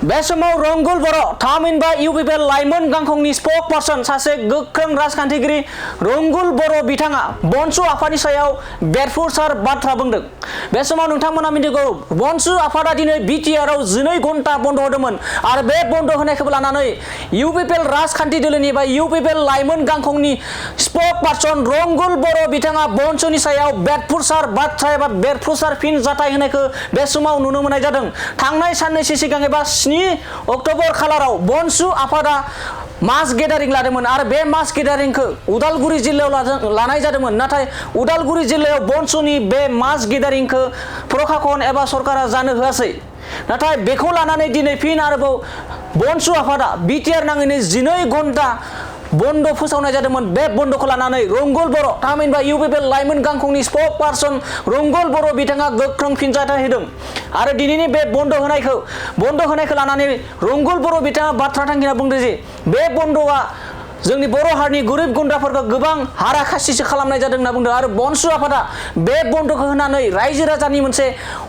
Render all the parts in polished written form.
बे समाव रंगुल बर' थामहिनबा इउपिपिएल लाइमोन गांखंनि स्पक पार्सन सासे गोख्रों राजखान्थिगिरि रंगुल बर' बिथाङा बनसु आफादनि सायाव बेरफुसार बाथ्रा बुंदों। बे समाव नोंथांमोना मिथिगौ बनसु आफादा दिनै बिटिआरआव 12 घन्टा बन्द होदोंमोन आरो बे बन्द होनायखौ लानानै इउपिपिएल राजखान्थि दोलोनि बा इउपिपिएल लाइमोन गांखंनि स्पक पार्सन रंगुल बर' बिथाङा बनसुनि सायाव बेरफुसार बाथ्रा एबा बेरफुसार फिनजाथाय होनायखौ बे समाव नुनो मोननाय जादों। थांनाय साननैसो सिगां एबा 7 अक्ट'बर खालाराव बनसु आफादा मास गेदारिं लादोंमोन आरो बे मास गेदारिंखौ उदालगुरि जिल्लायाव लानाय जादोंमोन। नाथाय उदालगुरि जिल्लायाव बनसुनि बे मास गेदारिंखौ प्रशासन एबा सरकारा जानो होआसै। नाथाय बेखौ लानानै दिनै फिन आरोबाव बनसु आफादा बिटिआर नाङैनो 12 घन्टा बन्द फोसावनाय जादोंमोन। बे बन्दखौ लानानै रंगुल बर' थामहिनबा इउपिपिएल लाइमोन गांखंनि स्पक पार्सन रंगुल बर' बिथाङा गोख्रों फिनजाथाय होदों आरो दिनैनि बे बन्द होनायखौ लानानै रंगुल बर' बिथाङा बाथ्रा थांखिना बुंदों जे बे बन्दआ जोंनि बर' हारिनि गोरिब गुन्द्राफोरखौ गोबां हारा खासिसो खालामनाय जादों होनना बुंदों आरो बनसु आफादा बे बन्दखौ होनानै रायजो राजानि मोनसे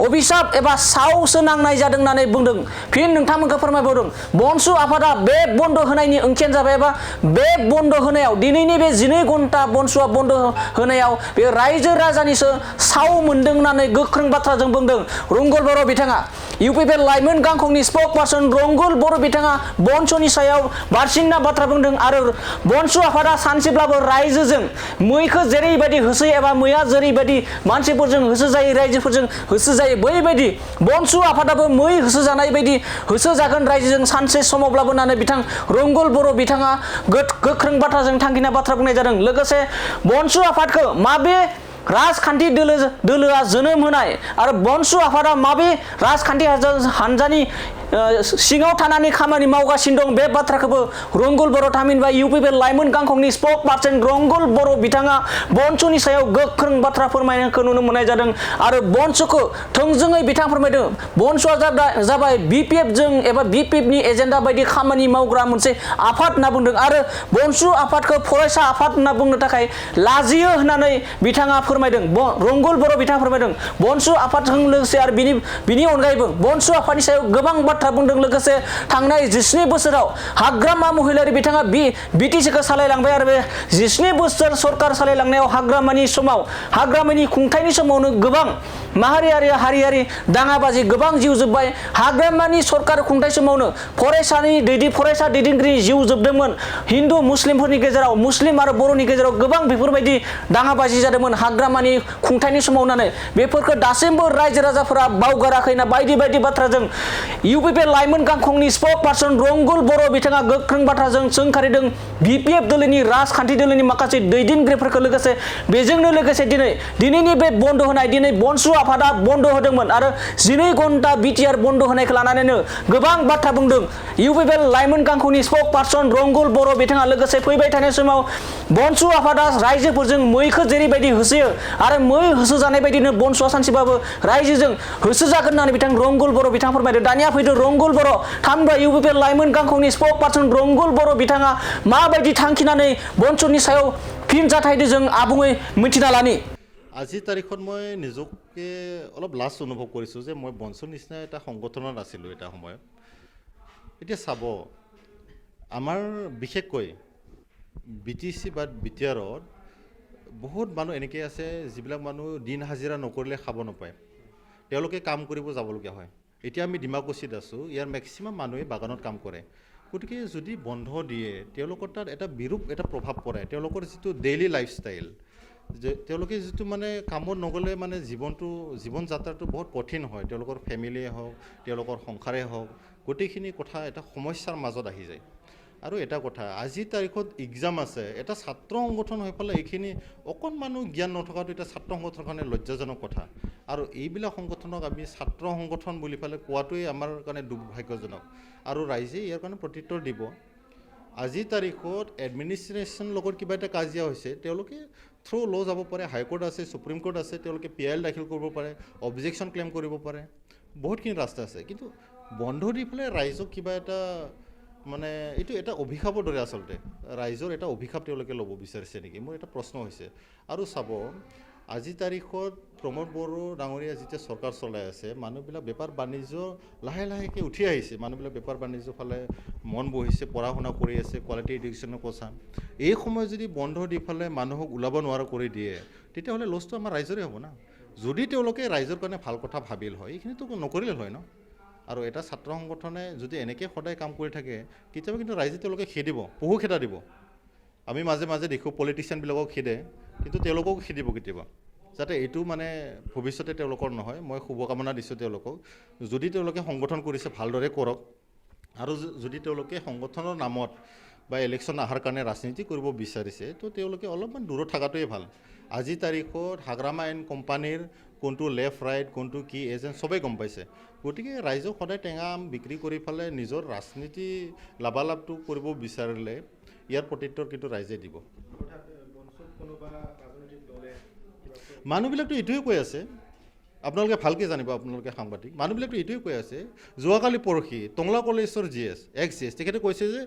अभिशाप एबा सावसो नांनाय जादों होननानै बुंदों। फिन नोंथांमोनखौ फोरमायबावदों बनसु आफादा बे बन्द होनायनि ओंथियानो जाबाय एबा बे बन्द होनायाव दिनैनि बे 12 घन्टा बनसुआ बन्द होनायाव बे रायजो राजानिसो साव मोनदों होननानै गोख्रों बाथ्राजों बुंदों रंगुल बर' बिथाङा। इउपिपिएल लाइमोन गांखंनि स्पक पार्सन रंगुल बर' बिथाङा बनसुनि सायाव बारसिन्ना बाथ्रा बुंदों आरो बनसु आफादा सानसेब्लाबो रायजोजों मैखौ जेरैबायदि होसोयो एबा मैया जेरैबायदि मानसिफोरजों होसो जायो रायजोफोरजों होसो जायो बैबायदि बनसु आफादाबो मै होसो जानाय बायदि होसो जागोन रायजोजों सानसे समावब्लाबो होननानै बिथां रंगुल बर' बिथाङा गोख्रों बाथ्राजों थांखिना बाथ्रा बुंनाय जादों। लोगोसे बनसु आफादखौ माबे राजखान्थि दोलोआ जोनोम होनाय आरो बनसु आफादा माबे राजखान्थि हान्जानि सिङाव थानानै खामानि मावगासिनो दं बे बाथ्राखौबो रंगुल बर' थामहिनबा इउपिपिएल लाइमोन गांखंनि स्पक पार्सन रंगुल बर' बिथाङा बनसुनि सायाव गोख्रों बाथ्रा फोरमायनायखौ नुनो मोननाय जादों आरो बनसुखौ थोंजोङै बिथां फोरमायदों। बनसुआ जाबाय बिपिएफजों एबा बिपिएफनि एजेन्डा बायदि खामानि मावग्रा मोनसे आफाद होनना बुंदों आरो बनसु आफादखौ फरायसा आफाद होनना बुंनो थाखाय लाजियो होननानै बिथाङा फोरमायदों। रंगुल बर' बिथाङा फोरमायदों बनसु आफादजों लोगोसे आरो बिनि अनगायैबो बनसु आफादनि सायाव गोबां बाथ्रा बुंदों। लोगोसे थांनाय 17 बोसोराव हाग्रामा महिलारि बिथाङा बिटिसिखौ सालायलांबाय आरो बे 17 बोसोर सरकार सालायलांनायाव हाग्रामानि खुंथायनि समावनो गोबां हारियारि दाङाबाजि गोबां जिउ जोब्बाय। हाग्रामानि सरकार खुंथाय समावनो फरायसा दैदेनगिरि जिउ जोबदोंमोन। हिन्दु मुस्लिमफोरनि गेजेराव मुस्लिम आरो बर'नि गेजेराव गोबां बेफोरबायदि दाङाबाजि जादोंमोन हाग्रामानि खुंथायनि समाव होननानै बेफोरखौ दासिमबो रायजो राजाफोरा बावगाराखै होनना बायदि बाथ्राजों इउपिपिएल लाइमोन गांखंनि स्पक पार्सन रंगुल बर' बिथाङा गोख्रों बाथ्राजों सोंखारिदों बिपिएफ दोलोनि राजखान्थि दोलोनि माखासे दैदेनगिरिफोरखौ लोगोसे बेजोंनो लोगोसे दिनैनि बे बन्द होनाय दिनै बनसु आफादा बन्द होदोंमोन आरो 12 घन्टा बिटिआर बन्द होनायखौ लानानैनो गोबां बाथ्रा बुंदों इउपिपिएल लाइमोन गांखंनि स्पक पार्सन रंगुल बर' बिथाङा। लोगोसे फैबाय थानाय समाव बनसु आफादा रायजोफोरजों मैखौ जेरैबायदि होसोयो आरो मै होसो जानाय बायदिनो बनसुआ सानसेबाबो रायजोजों होसो जागोन होननानै बिथां रंगुल बर' बिथाङा फोरमायदों। दानिया फैदो रंगुल बर' थामहिनबा इउपिपिएल लाइमोन गांखंनि स्पक पार्सन रंगुल बर' बिथाङा माबायदि थांखिनानै बनसुनि सायाव फिनजाथायदों जों आबुङै मिथिना लानि। আজিৰ তাৰিখত মই নিজকে অলপ লাজ অনুভৱ কৰিছোঁ যে মই বনচুৰ নিচিনা এটা সংগঠনত আছিলোঁ এটা সময়ত। এতিয়া চাব আমাৰ বিশেষকৈ বিটিচি বা বিটিআৰত বহুত মানুহ এনেকৈ আছে যিবিলাক মানুহ দিন হাজিৰা নকৰিলে খাব নাপায়, তেওঁলোকে কাম কৰিব যাবলগীয়া হয়। এতিয়া আমি ডিমাকুছিত আছোঁ, ইয়াৰ মেক্সিমাম মানুহে বাগানত কাম কৰে। গতিকে যদি বন্ধ দিয়ে তেওঁলোকৰ তাত এটা বিৰূপ এটা প্ৰভাৱ পৰে তেওঁলোকৰ যিটো ডেইলি লাইফষ্টাইল, যে তেওঁলোকে যিটো মানে কামত নগ'লে মানে জীৱন যাত্ৰাটো বহুত কঠিন হয়। তেওঁলোকৰ ফেমিলিয়ে হওক তেওঁলোকৰ সংসাৰেই হওক গোটেইখিনি কথা এটা সমস্যাৰ মাজত আহি যায়। আৰু এটা কথা আজিৰ তাৰিখত এক্সাম আছে, এটা ছাত্ৰ সংগঠন হৈ পেলাই এইখিনি অকণমানো জ্ঞান নথকাটো এটা ছাত্ৰ সংগঠনৰ কাৰণে লজ্জাজনক কথা। আৰু এইবিলাক সংগঠনক আমি ছাত্ৰ সংগঠন বুলি পেলাই কোৱাটোৱেই আমাৰ কাৰণে দুৰ্ভাগ্যজনক আৰু ৰাইজে ইয়াৰ কাৰণে প্ৰত্যুত্তৰ দিব। আজিৰ তাৰিখত এডমিনিষ্ট্ৰেশ্যন লগত কিবা এটা কাজিয়া হৈছে তেওঁলোকে থ্ৰু ল' যাব পাৰে, হাইকোৰ্ট আছে, সুপ্ৰিম কোৰ্ট আছে, তেওঁলোকে PIL দাখিল কৰিব পাৰে, অবজেকশ্যন ক্লেইম কৰিব পাৰে, বহুতখিনি ৰাস্তা আছে। কিন্তু বন্ধ দি পেলাই ৰাইজক কিবা এটা মানে এইটো এটা অভিশাপৰ দৰে আচলতে ৰাইজৰ এটা অভিশাপ তেওঁলোকে ল'ব বিচাৰিছে নেকি মোৰ এটা প্ৰশ্ন হৈছে। আৰু চাব আজিৰ তাৰিখত প্ৰমোদ বড়ো ডাঙৰীয়া যেতিয়া চৰকাৰ চলাই আছে মানুহবিলাক বেপাৰ বাণিজ্য লাহে লাহেকৈ উঠি আহিছে মানুহবিলাক বেপাৰ বাণিজ্যৰ ফালে মন বহিছে পঢ়া শুনা কৰি আছে কোৱালিটি এডুকেশ্যনৰ কথা এই সময়ত যদি বন্ধ দি ফালে মানুহক ওলাব নোৱাৰা কৰি দিয়ে তেতিয়াহ'লে লছটো আমাৰ ৰাইজৰে হ'ব না যদি তেওঁলোকে ৰাইজৰ কাৰণে ভাল কথা ভাবিল হয় এইখিনিতো নকৰিলে হয় ন আৰু এটা ছাত্ৰ সংগঠনে যদি এনেকৈ সদায় কাম কৰি থাকে কেতিয়াবা কিন্তু ৰাইজে তেওঁলোকে খেদিব বহু খেদা দিব আমি মাজে মাজে দেখোঁ পলিটিচিয়ানবিলাকক খেদে কিন্তু তেওঁলোকক খেদিব কেতিয়াবা যাতে এইটো মানে ভৱিষ্যতে তেওঁলোকৰ নহয় মই শুভকামনা দিছোঁ তেওঁলোকক যদি তেওঁলোকে সংগঠন কৰিছে ভালদৰে কৰক আৰু যদি তেওঁলোকে সংগঠনৰ নামত বা ইলেকশ্যন অহাৰ কাৰণে ৰাজনীতি কৰিব বিচাৰিছে তো তেওঁলোকে অলপমান দূৰত থকাটোৱে ভাল আজিৰ তাৰিখত হাগ্ৰামা এণ্ড কোম্পানীৰ কোনটো লেফ্ট ৰাইট কোনটো কি এজেণ্ট চবেই গম পাইছে গতিকে ৰাইজক সদায় টেঙা আম বিক্ৰী কৰি পেলাই নিজৰ ৰাজনীতি লাভালাভটো কৰিব বিচাৰিলে ইয়াৰ প্ৰত্যুত্তৰ কিন্তু ৰাইজে দিব মানুহবিলাকতো এইটোৱে কৈ আছে আপোনালোকে ভালকৈ জানিব আপোনালোকে সাংবাদিক মানুহবিলাকতো এইটোৱে কৈ আছে যোৱাকালি পৰহি টংলা কলেজৰ GS ex-GS তেখেতে কৈছে যে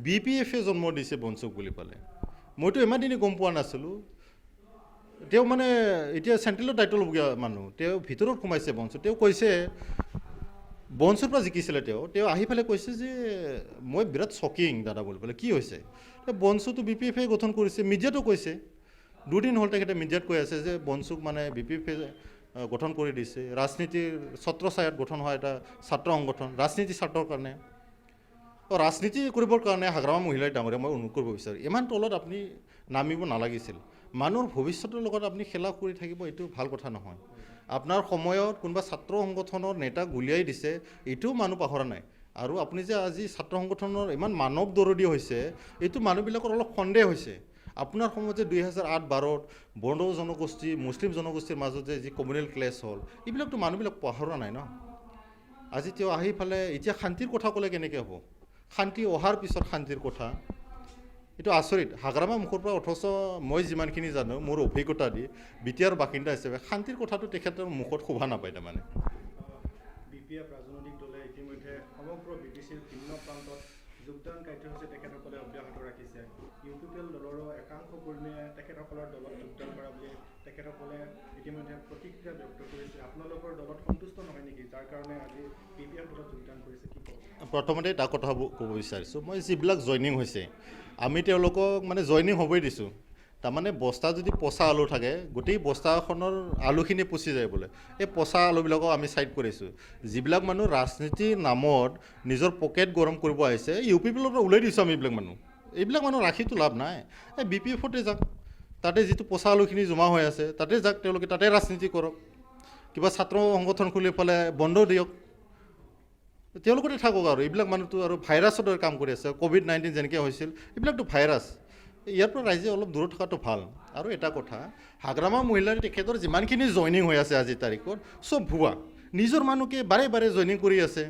BPF-এ জন্ম দিছে বনচুক বুলি পালে মইতো ইমান দিনে গম পোৱা নাছিলোঁ তেওঁ মানে এতিয়া চেণ্ট্ৰেলৰ দায়িত্ব ল'বগীয়া মানুহ তেওঁ ভিতৰত সোমাইছে বনচুক তেওঁ কৈছে বনচুৰ পৰা জিকিছিলে তেওঁ আহি পেলাই কৈছে যে মই বিৰাট শ্বকিং দাদা বুলি পেলাই কি হৈছে বনচুটো BPF-এ গঠন কৰিছে মিডিয়াতো কৈছে দুদিন হ'ল তেখেতে মিডিয়াত কৈ আছে যে বনচুক মানে BPF-এ গঠন কৰি দিছে ৰাজনীতিৰ ছত্ৰছায়াত গঠন হোৱা এটা ছাত্ৰ সংগঠন ৰাজনীতি ছাত্ৰৰ কাৰণে ৰাজনীতি কৰিবৰ কাৰণে হাগ্ৰামা মহিলাই ডাঙৰীয়া মই অনুৰোধ কৰিব বিচাৰোঁ ইমান তলত আপুনি নামিব নালাগিছিল মানুহৰ ভৱিষ্যতৰ লগত আপুনি খেলা কৰি থাকিব এইটো ভাল কথা নহয় আপোনাৰ সময়ত কোনোবা ছাত্ৰ সংগঠনৰ নেতাক গুলিয়াই দিছে এইটোও মানুহ পাহৰা নাই আৰু আপুনি যে আজি ছাত্ৰ সংগঠনৰ ইমান মানৱ দৰদী হৈছে এইটো মানুহবিলাকৰ অলপ সন্দেহ হৈছে আপোনাৰ সময়ত যে 2008-12ত বড়ো জনগোষ্ঠী মুছলিম জনগোষ্ঠীৰ মাজত যে যি কমিউনেল ক্লেছ হ'ল এইবিলাকতো মানুহবিলাক পাহৰা নাই ন আজি তেওঁ আহি পেলাই এতিয়া শান্তিৰ কথা ক'লে কেনেকৈ হ'ব শান্তি অহাৰ পিছত শান্তিৰ কথা এইটো আচৰিত হাগ্ৰামা মুখৰ পৰা অথচ মই যিমানখিনি জানো মোৰ অভিজ্ঞতা দি বিটিআৰ বাসিন্দা হিচাপে শান্তিৰ কথাটো তেখেতৰ মুখত শোভা নাপায় তাৰমানে BPF ৰাজনৈতিক দলে ইতিমধ্যে সমগ্ৰ BTCৰ ভিন্ন প্ৰান্তত যোগদান কাৰ্যসূচী তেখেতসকলে অব্যাহত ৰাখিছে UPPL দলৰো একাংশ কৰ্মীয়ে তেখেতসকলৰ দলত যোগদান কৰা বুলি তেখেতসকলে ইতিমধ্যে প্ৰতিক্ৰিয়া ব্যক্ত কৰিছে আপোনালোকৰ দলত সন্তুষ্ট নহয় নেকি যাৰ কাৰণে আজি BPF দলত যোগদান কৰিছে কি ক'ব প্ৰথমতে এটা কথা ক'ব বিচাৰিছোঁ মই যিবিলাক জইনিং হৈছে আমি তেওঁলোকক মানে জইনিং হ'বই দিছোঁ তাৰমানে বস্তা যদি পচা আলু থাকে গোটেই বস্তাখনৰ আলুখিনি পচি যায় বোলে এই পচা আলুবিলাকক আমি ছাইড কৰিছোঁ যিবিলাক মানুহ ৰাজনীতিৰ নামত নিজৰ পকেট গৰম কৰিব আহিছে UPPLৰ পৰা ওলাই দিছোঁ আমি এইবিলাক মানুহ ৰাখিতো লাভ নাই এই BPF-তে যাওক তাতে যিটো পচা আলুখিনি জমা হৈ আছে তাতে যাওক তেওঁলোকে তাতে ৰাজনীতি কৰক কিবা ছাত্ৰ সংগঠন খুলি পেলাই বন্ধ দিয়ক তেওঁলোকতে থাকক আৰু এইবিলাক মানুহটো আৰু ভাইৰাছৰ দৰে কাম কৰি আছে COVID-19 যেনেকৈ হৈছিল এইবিলাকতো ভাইৰাছ ইয়াৰ পৰা ৰাইজে অলপ দূৰত থকাটো ভাল আৰু এটা কথা হাগ্ৰামা মহিলাৰ তেখেতৰ যিমানখিনি জইনিং হৈ আছে আজিৰ তাৰিখত চব ভুৱা নিজৰ মানুহকে বাৰে বাৰে জইনিং কৰি আছে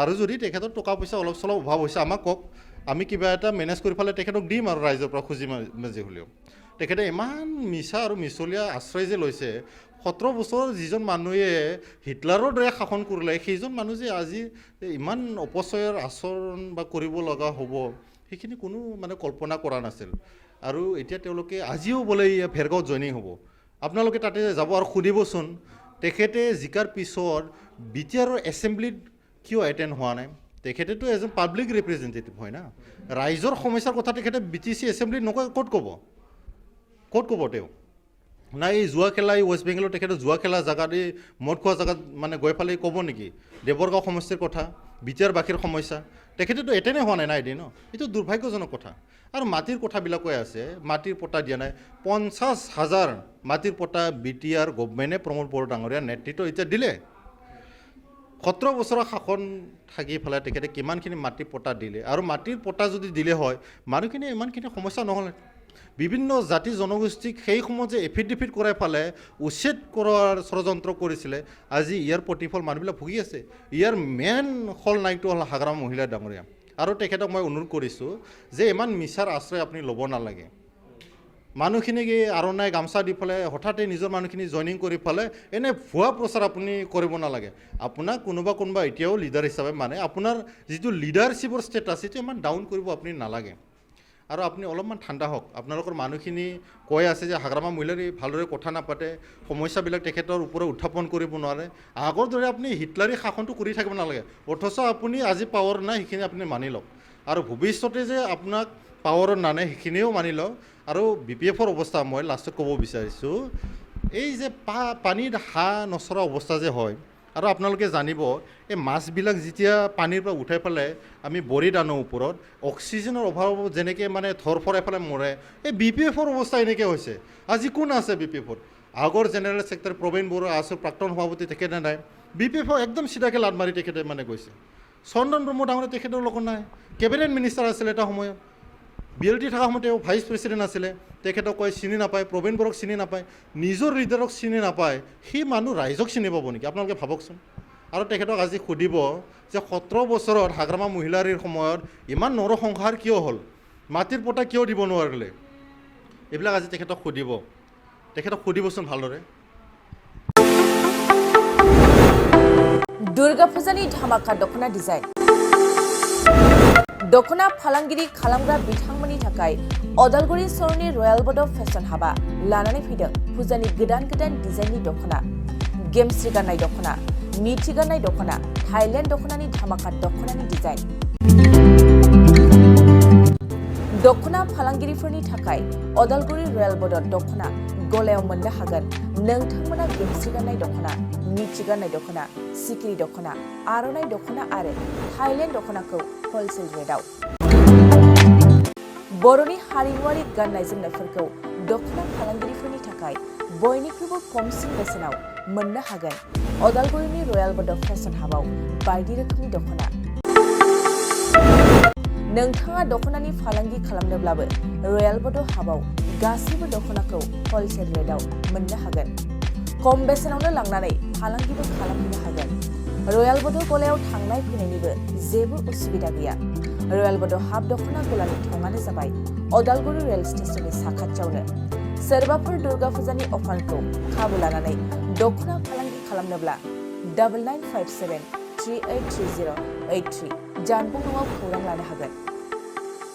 আৰু যদি তেখেতৰ টকা পইচা অলপ চলপ অভাৱ হৈছে আমাক কওক আমি কিবা এটা মেনেজ কৰি পেলাই তেখেতক দিম আৰু ৰাইজৰ পৰা খুজি মাজে হ'লেও তেখেতে ইমান মিছা আৰু মিছলীয়া আশ্ৰয় যে লৈছে 17 বছৰ যিজন মানুহে হিটলাৰৰ দৰে শাসন কৰিলে সেইজন মানুহ যে আজি ইমান অপচয়ৰ আচৰণ বা কৰিব লগা হ'ব সেইখিনি কোনো মানে কল্পনা কৰা নাছিল আৰু এতিয়া তেওঁলোকে আজিও বোলে ভেৰগাঁৱত জইনিং হ'ব আপোনালোকে তাতে যাব আৰু সুধিবচোন তেখেতে জিকাৰ পিছত বিটিআৰৰ এছেম্বলিত কিয় এটেণ্ড হোৱা নাই তেখেতেতো এজন পাব্লিক ৰিপ্ৰেজেণ্টেটিভ হয় না ৰাইজৰ সমস্যাৰ কথা তেখেতে BTC এছেম্বলিত নকয় ক'ত ক'ব তেওঁ নাই এই জুৱা খেলা এই ৱেষ্ট বেংগলৰ তেখেতে জুৱা খেলা জেগাত এই মদ খোৱা জেগাত মানে গৈ পেলাই ক'ব নেকি দেৱৰগাঁও সমষ্টিৰ কথা বিটিআৰবাসীৰ সমস্যা তেখেতেতো এটেণ্ডে হোৱা নাই এদিন এইটো দুৰ্ভাগ্যজনক কথা আৰু মাটিৰ কথাবিলাক কৈ আছে মাটিৰ পট্টা দিয়া নাই 50,000 মাটিৰ পট্টা বিটিআৰ গভৰ্ণমেণ্টে প্ৰমোদ বড়ো ডাঙৰীয়াৰ নেতৃত্ব এতিয়া দিলে 17 বছৰৰ শাসন থাকি পেলাই তেখেতে কিমানখিনি মাটিৰ পট্টা দিলে আৰু মাটিৰ পট্টা যদি দিলে হয় মানুহখিনি ইমানখিনি সমস্যা নহ'লে বিভিন্ন জাতি জনগোষ্ঠীক সেই সময়ত যে এফিডেভিট কৰাই ফালে উচ্ছেদ কৰাৰ ষড়যন্ত্ৰ কৰিছিলে আজি ইয়াৰ প্ৰতিফল মানুহবিলাক ভুগি আছে ইয়াৰ মেইন খলনায়কটো হ'ল হাগ্ৰামা মহিলা ডাঙৰীয়া আৰু তেখেতক মই অনুৰোধ কৰিছোঁ যে ইমান মিছাৰ আশ্ৰয় আপুনি ল'ব নালাগে মানুহখিনিক আৰণাই গামচা দি পেলাই হঠাতে নিজৰ মানুহখিনি জইনিং কৰি পেলে এনে ভুৱা প্ৰচাৰ আপুনি কৰিব নালাগে আপোনাক কোনোবা এতিয়াও লিডাৰ হিচাপে মানে আপোনাৰ যিটো লিডাৰশ্বিপৰ ষ্টেটাছ সেইটো ইমান ডাউন কৰিব আপুনি নালাগে আৰু আপুনি অলপমান ঠাণ্ডা হওক আপোনালোকৰ মানুহখিনি কৈ আছে যে হাগ্ৰামা মহিলাৰ ভালদৰে কথা নাপাতে সমস্যাবিলাক তেখেতৰ ওপৰত উত্থাপন কৰিব নোৱাৰে আগৰ দৰে আপুনি হিটলাৰী শাসনটো কৰি থাকিব নালাগে অথচ আপুনি আজি পাৱাৰ নাই সেইখিনি আপুনি মানি লওক আৰু ভৱিষ্যতে যে আপোনাক পাৱাৰত নানে সেইখিনিও মানি লওক আৰু BPFৰ অৱস্থা মই লাষ্টত ক'ব বিচাৰিছোঁ এই যে পানীত হাঁহ নচৰা অৱস্থা যে হয় আৰু আপোনালোকে জানিব এই মাছবিলাক যেতিয়া পানীৰ পৰা উঠাই পেলাই আমি বৰিত আনো ওপৰত অক্সিজেনৰ অভাৱত যেনেকৈ মানে ধৰফৰাই পেলাই মৰে এই BPFৰ অৱস্থা এনেকৈ হৈছে আজি কোন আছে BPFত আগৰ জেনেৰেল ছেক্ৰেটাৰী প্ৰবীণ বড়ো আছিল প্ৰাক্তন সভাপতি তেখেতে নাই BPF একদম চিধাকৈ লাট মাৰি তেখেতে মানে গৈছে চন্দন ব্ৰহ্ম ডাঙৰে তেখেতৰ লগত নাই কেবিনেট মিনিষ্টাৰ আছিলে এটা সময়ত BLT থকা সময়ত তেওঁ ভাইচ প্ৰেচিডেণ্ট আছিলে তেখেতক কয় চিনি নাপায় প্ৰবীণ বড়োক চিনি নাপায় নিজৰ লিডাৰক চিনি নাপায় সেই মানুহ ৰাইজক চিনি পাব নেকি আপোনালোকে ভাবকচোন আৰু তেখেতক আজি সুধিব যে 17 বছৰত হাগ্ৰামা মহিলাৰীৰ সময়ত ইমান নৰসংহাৰ কিয় হ'ল মাটিৰ পটা কিয় দিব নোৱাৰিলে এইবিলাক আজি তেখেতক সুধিবচোন ভালদৰে दुर्गा फुजानि धामाका दखना डिजाइन दखना फालांगिरि खालामग्रा बिथांमोननि थाखाय अदालगुरि सरनि रयेल बड' फेशन हाबा लानानै फैदों फुजानि गोदान डिजाइननि दखना गेमस्रि गाननाय दखना मिथि गाननाय दखना थाइलेण्ड दखनानि धामाका दखनानि डिजाइन दखना फालांगिरिफोरनि थाखाय अदालगुरि रयेल बड' दखना गलायाव मोननो हागोन नोंथांमोना गेमस्रि गाननाय दखना मिथि गाननाय दखना सिखिरि दखना आर'नाइ दखना आरो थाइलेण्ड दखनाखौ हलसेल रेटआव बर'नि हारिमुआरि गाननाय जोमनायफोरखौ दखना फालांगिरिफोरनि थाखाय बयनिख्रुइबो खमसिन बेसेनाव मोननो हागोन अदालगुरिनि रयेल बड' फेशन हाबाव बायदि रोखोमनि दखना नोंथाङा दखनानि फालांगि खालामनोब्लाबो रयेल बड' हाबाव गासैबो दखनाखौ हलसेल रेटआव मोननो हागोन खम बेसेनावनो लांनानै फालांगिबो खालामनो हागोन रयेल बड' गलायाव थांनाय फैनायनिबो जेबो उसुबिदा गैया रयेल बड' हाब दखना गलानि थंआनो जाबाय अदालगुरि रेल स्टेशननि साखाथियावनो सोरबाफोर दुर्गा फुजानि अफारखौ खाबु लानानै दखना फालांगि खालामनोब्ला 9957383083 जानबुं नङाव खौरां लानो हागोन